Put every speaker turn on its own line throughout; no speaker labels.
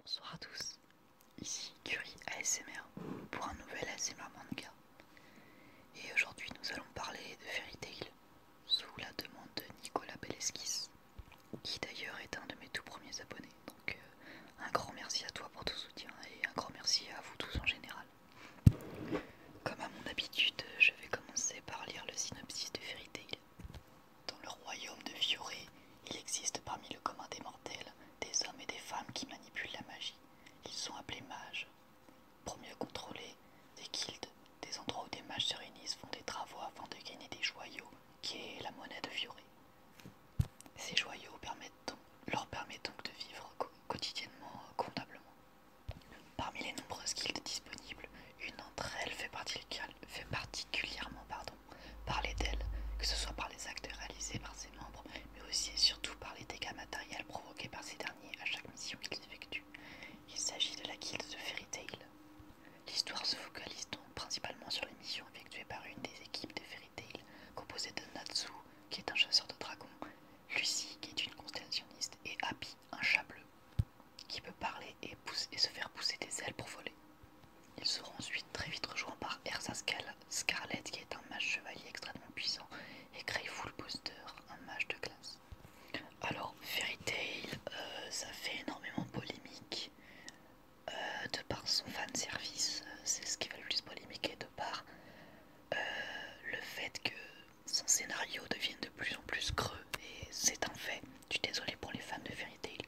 Bonsoir à tous, ici Curie ASMR pour un nouvel ASMR manga. Et aujourd'hui nous allons parler de Fairy Tail sous la demande de Nicolas Beleskis, qui d'ailleurs est un de mes tout premiers abonnés. Donc un grand merci à toi pour ton soutien et un grand merci à vous tous en général. Comme à mon habitude, je vais commencer par lire le synopsis de Fairy Tail. Dans le royaume de Fioré, il existe parmi le commun des mortels des hommes et des femmes qui manipulent la magie. Ils sont appelés mages. Pour mieux contrôler des guildes, des endroits où des mages se réunissent font des travaux afin de gagner des joyaux, qui est la monnaie de Fioré. Ces joyaux leur permettent donc de vivre quotidiennement convenablement. Parmi les nombreuses guildes disponibles, une d'entre elles fait particulièrement parler d'elle, que ce soit par les actes réalisés par ses membres, mais aussi et surtout par les dégâts matériels provoqués par ces derniers à chaque mission qu'ils effectuent. Il s'agit de la guilde de Fairy Tail. L'histoire se focalise donc principalement sur les missions effectuées par une des équipes de Fairy Tail, composée de Natsu, qui est un chasseur de dragons, Lucie, qui est une constellationniste, et Happy, un chat bleu, qui peut parler et se faire pousser des ailes pour voler. Ils seront ensuite très vite rejoints par Erza Scarlet, qui est un mage chevalier extrêmement puissant, et Greyful Booster, un mage de glace. Alors, Fairy Tail, ça fait énormément polémique de par son fanservice, c'est ce qui fait le plus polémique, et de par le fait que son scénario devienne de plus en plus creux, et c'est un fait. Je suis désolé pour les fans de Fairy Tail,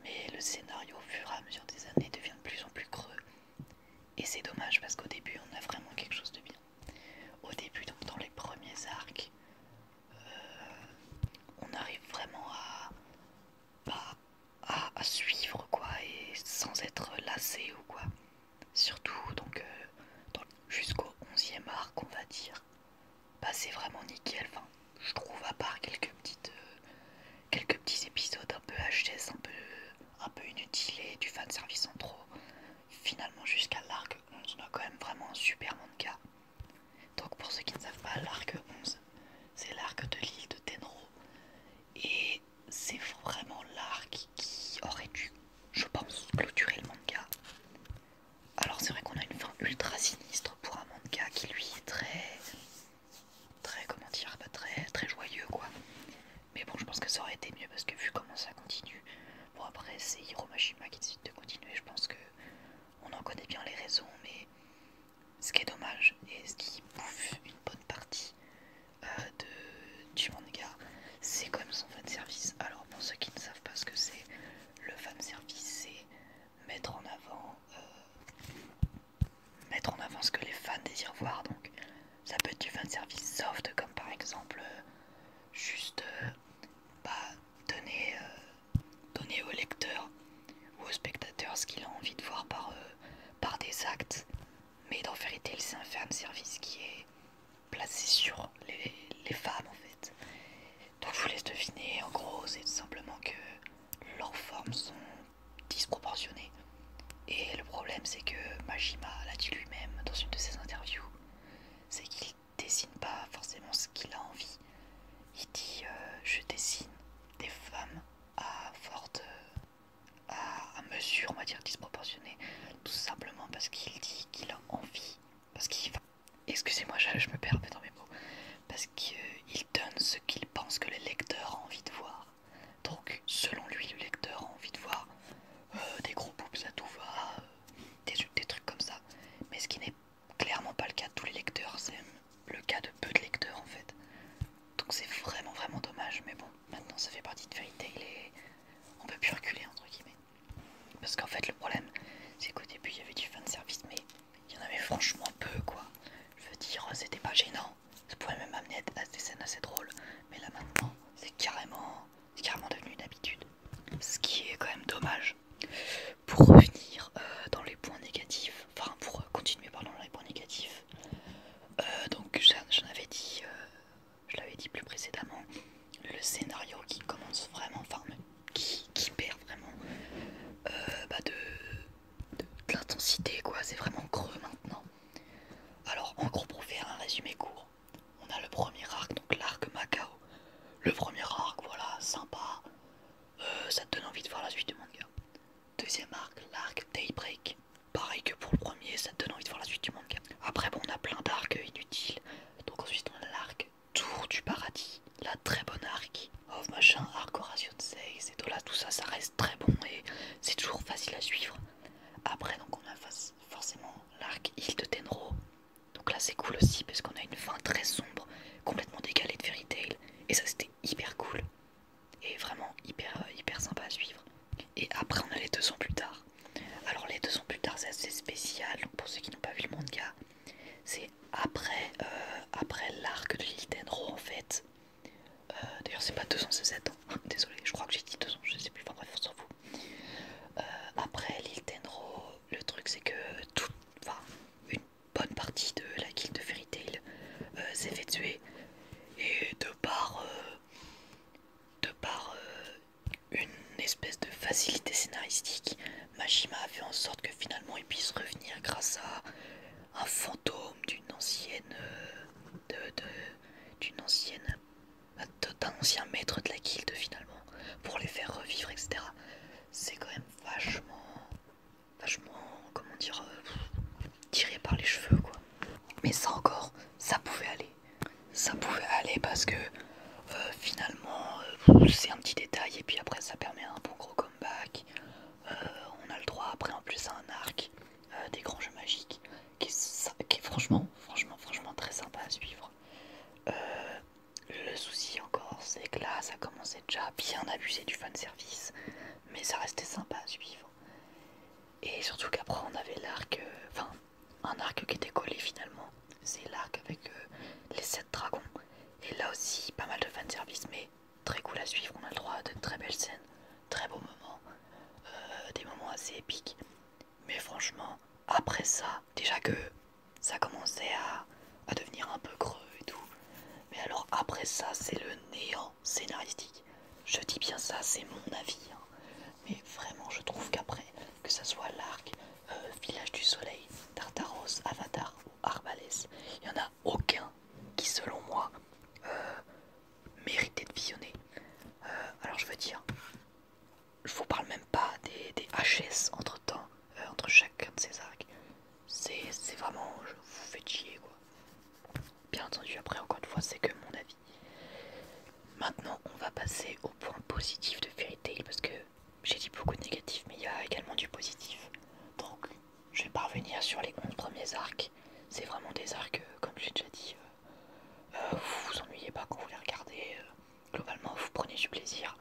mais le scénario au fur et à mesure des années devient de plus en plus creux. Et c'est dommage parce qu'au début on a vraiment quelque chose de bien. Au début, donc dans les premiers arcs, on arrive vraiment à suivre quoi, et sans être lassé ou quoi. Surtout donc jusqu'au 11e arc on va dire. Bah c'est vraiment nickel, enfin je trouve, à part quelques petits épisodes un peu HS, un peu inutiles et du fanservice en trop. Finalement jusqu'à l'arc 11 on a quand même vraiment un super manga. Donc pour ceux qui ne savent pas, l'arc 11 c'est l'arc de l'île de Tenro, et c'est vraiment l'arc qui aurait dû, je pense, clôturer le manga. Alors c'est vrai qu'on a une fin ultra sinistre pour un manga qui lui est très comment dire, très joyeux quoi. Mais bon, je pense que ça aurait été mieux parce que vu comment ça continue, bon après c'est Hiro Mashima qui décide de continuer, je pense que on en connaît bien les raisons, mais ce qui est dommage et ce qui bouffe une bonne partie du manga, c'est quand même son fanservice. Alors pour ceux qui ne savent pas ce que c'est, le fanservice c'est mettre en avant ce que les fans désirent voir. Donc ça peut être du fanservice soft comme par exemple juste bah, donner au lecteur ou au spectateur ce qu'il a envie de voir par des actes. Mais dans Fairy Tail c'est un fanservice qui est placé sur les femmes en fait. Donc je vous laisse deviner, en gros c'est tout simplement que leurs formes sont disproportionnées. Et le problème c'est que Majima l'a dit lui-même dans une de ses interviews, c'est qu'il dessine pas forcément ce qu'il a envie. Il dit je dessine des femmes à forte à mesure, on va dire, disproportionnée, tout simplement parce qu'il dit qu'il a envie, parce qu'il va, excusez-moi je me perds dans mes mots, parce qu'il donne ce qu'il pense que le lecteur a envie de voir. Donc selon lui le lecteur a envie de voir des gros boobs à tout va, des trucs comme ça, mais ce qui n'est clairement pas le cas de tous les lecteurs, c'est le cas de peu de lecteurs en fait. Donc c'est vraiment dommage, mais bon, maintenant ça fait partie de Fairy Tail et on peut plus reculer entre guillemets. Parce qu'en fait le problème c'est qu'au début il y avait du fanservice, mais il y en avait franchement peu quoi. Je veux dire, c'était pas gênant, ça pouvait même amener à des scènes assez drôles, mais là maintenant c'est carrément devenu une habitude. Ce qui est quand même dommage. Pour revenir dans les points négatifs, enfin pour continuer pardon dans les points négatifs, donc j'en avais dit, je l'avais dit plus précédemment, le scénario qui commence vraiment, enfin qui perd vraiment de l'intensité quoi, c'est vraiment creux maintenant. Alors en gros pour faire un résumé court, on a le premier arc, donc l'arc Macao. Le premier arc, voilà, sympa, ça te donne envie de voir la suite du manga. deuxième arc, l'arc Daybreak. Pareil que pour le premier, ça te donne envie de voir la suite du manga. Après bon, on a plein d'arcs inutiles. Donc ensuite on a l'arc Tour du Paradis, la très bonne arc. Oh machin, arc Horatio Tensei, c'est tout là, tout ça, ça reste très bon et c'est toujours facile à suivre. Après donc on a forcément l'arc Île de Tenro. Donc là c'est cool aussi parce qu'on a une fin très sombre, complètement décalée de Fairy Tail. Et ça c'était hyper cool. Et vraiment hyper sympa à suivre. Et après on a les 2 ans plus tard. Alors les 2 ans plus tard c'est assez spécial, donc pour ceux qui n'ont pas vu le manga, c'est après l'arc de l'île Tenro en fait. D'ailleurs c'est pas 2 ans, c'est 7 ans. Désolé, je crois que j'ai dit 2 ans, je sais plus, enfin bref on s'en fout. Après l'île Tenro, le truc c'est que une bonne partie de la guilde de Fairy Tail s'est fait tuer. Et de par une espèce de facilité scénaristique, Mashima a fait en sorte que finalement il puisse revenir grâce à un fantôme d'un ancien maître de la guilde finalement, pour les faire revivre, etc. C'est quand même vachement, comment dire, tiré par les cheveux quoi. Mais ça encore, ça pouvait aller. Ça pouvait aller parce que finalement c'est un petit détail et puis après ça permet un bon gros comeback. On a le droit après en plus à un arc des grands jeux magiques qui est franchement très sympa à suivre. Le souci encore c'est que là ça commençait déjà à bien abuser du fanservice, mais ça restait sympa à suivre. Et surtout qu'après on avait l'arc, un arc qui était collé finalement, c'est l'arc avec les 7 dragons. Et là aussi pas mal de fanservice mais très cool à suivre, on a le droit à de très belles scènes, très beaux moments, des moments assez épiques. Mais franchement, après ça, déjà que ça commençait à devenir un peu creux et tout. Mais alors après ça, c'est le néant scénaristique. Je dis bien ça, c'est mon avis. Hein. Mais vraiment, je trouve qu'après, que ça soit l'arc, Village du Soleil, Tartaros, Avatar ou Arbalès, il n'y en a aucun qui, selon moi, méritait de visionner. Alors je veux dire, je vous parle même pas des HS entre temps, entre chacun de ces arcs. C'est vraiment, je vous fais chier quoi. Bien entendu, après encore une fois, c'est que mon avis. Maintenant, on va passer au point positif de Fairy Tail parce que j'ai dit beaucoup de négatifs, mais il y a également du positif. Donc, je vais parvenir sur les 11 premiers arcs. C'est vraiment des arcs, comme j'ai déjà dit, vous vous ennuyez pas quand vous les regardez. Globalement, vous prenez du plaisir.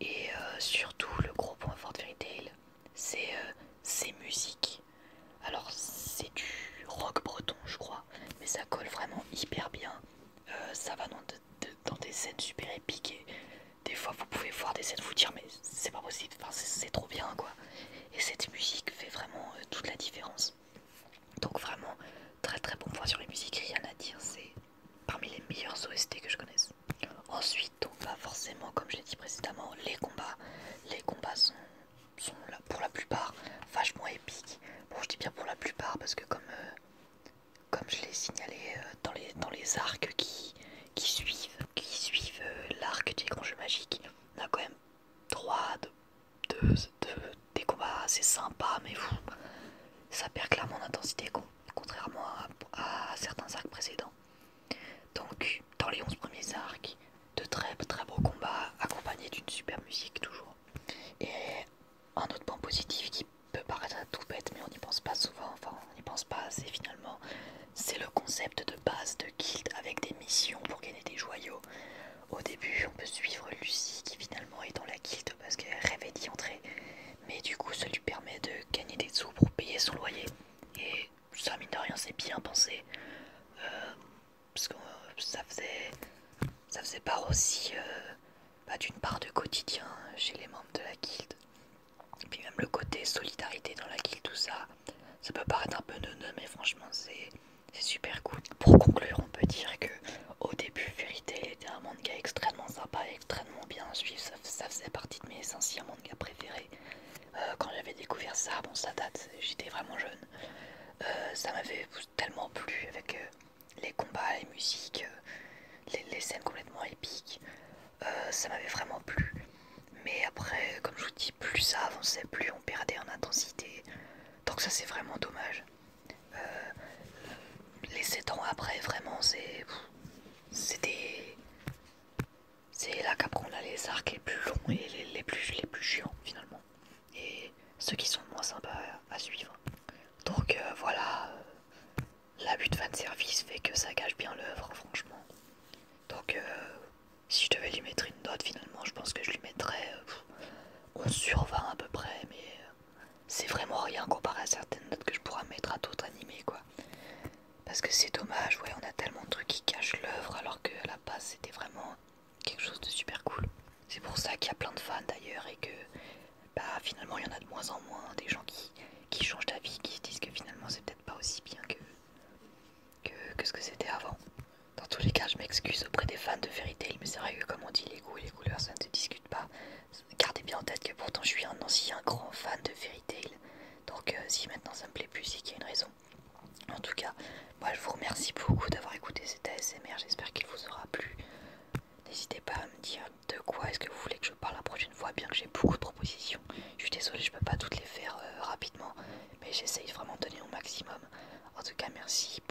Et surtout, le gros point fort de Fairy Tail, c'est ses musiques. Alors, c'est du rock breton, je crois, mais ça colle vraiment hyper bien. Ça va dans des scènes super épiques et des fois vous pouvez voir des scènes vous dire mais c'est pas possible, enfin, c'est trop bien quoi. Et cette musique fait vraiment toute la différence. Donc vraiment très bon point sur les musiques, rien à dire, c'est parmi les meilleurs OST que je connaisse. Ensuite, donc bah forcément comme je l'ai dit précédemment, les combats sont là pour la plupart vachement épiques. Bon je dis bien pour la plupart parce que comme je l'ai signalé dans les arcs qui suivent l'arc des grands jeux magiques, on a quand même droit des combats assez sympas, mais ça perd clairement en intensité contrairement à certains arcs précédents. Donc dans les 11 premiers arcs, de très beaux combats accompagnés d'une super musique toujours. Et un autre point positif qui peut paraître tout bête mais on n'y pense pas souvent, enfin on n'y pense pas assez finalement, c'est le concept de base de guild avec des missions pour gagner des joyaux. Au début on peut suivre Lucie qui finalement est dans la guilde parce qu'elle rêvait d'y entrer, mais du coup ça lui permet de gagner des sous pour payer son loyer. Et ça mine de rien c'est bien pensé, parce que ça faisait part aussi d'une part de quotidien chez les membres de la guilde. Et puis même le côté solidarité dans la guilde, tout ça, ça peut paraître un peu neuneux, mais franchement c'est super cool. Pour conclure, on peut dire que au début Fairy Tail était un manga extrêmement sympa et extrêmement bien à suivre, ça faisait partie de mes anciens mangas préférés. Quand j'avais découvert ça, bon ça date, j'étais vraiment jeune, ça m'avait tellement plu avec les combats, les musiques, les scènes complètement épiques, ça m'avait vraiment plu. Mais après, comme je vous dis, plus ça avançait, plus on perdait en intensité. Donc ça c'est vraiment dommage. Les 7 ans après, vraiment, c'était... C'est là qu'après on a les arcs les plus longs et les plus chiants finalement. Et ceux qui sont moins sympas à suivre. Donc voilà, l'abus de fanservice fait que ça gâche bien l'œuvre, franchement. Donc si je devais lui mettre une note finalement, je pense que je lui mettrais 11 sur 20 à peu près, mais c'est vraiment rien comparé à certaines notes que je pourrais mettre à d'autres animés quoi. Parce que c'est dommage, ouais, on a tellement de trucs qui cachent l'œuvre alors que à la base c'était vraiment quelque chose de super cool. C'est pour ça qu'il y a plein de fans d'ailleurs et que bah finalement il y en a de moins en moins, des gens qui changent d'avis, qui se disent que finalement c'est peut-être pas aussi bien que ce que c'était avant. Dans tous les cas, je m'excuse auprès des fans de Fairy Tail, mais c'est vrai que comme on dit, les goûts et les couleurs ça ne se discute pas. Gardez bien en tête que pourtant je suis un ancien grand fan de Fairy Tail. Donc si maintenant ça me plaît plus, c'est qu'il y a une raison. En tout cas, moi je vous remercie beaucoup d'avoir écouté cet ASMR, j'espère qu'il vous aura plu. N'hésitez pas à me dire de quoi est-ce que vous voulez que je parle la prochaine fois, bien que j'ai beaucoup de propositions. Je suis désolée, je peux pas toutes les faire rapidement, mais j'essaye vraiment de donner au maximum. En tout cas, merci